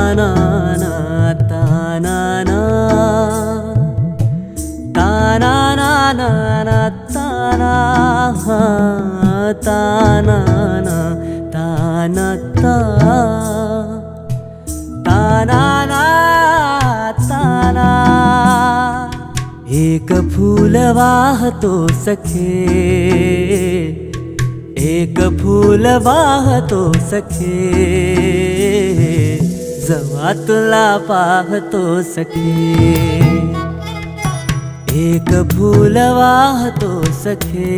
ताना ना ताना ना ताना ना ना ना ताना हा ताना ना ताना ताना ना ताना एक फूल वाहतो सखे एक फूल वाहतो सखे जवा तुला पाहतो सखे एक फूल वाहतो सखे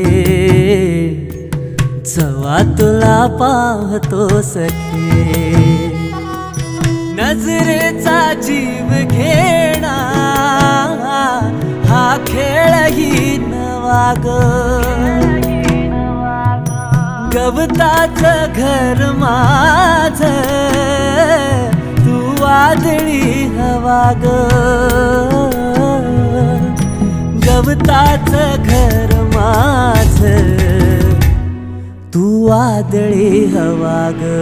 जवा तुला पाहतो सखे नजरेचा जीव घेणा हा खेळही नवा ग गवताचं घर माझं तू वादळी हवा ग गवताचं घर माझं तू वादळी हवा ग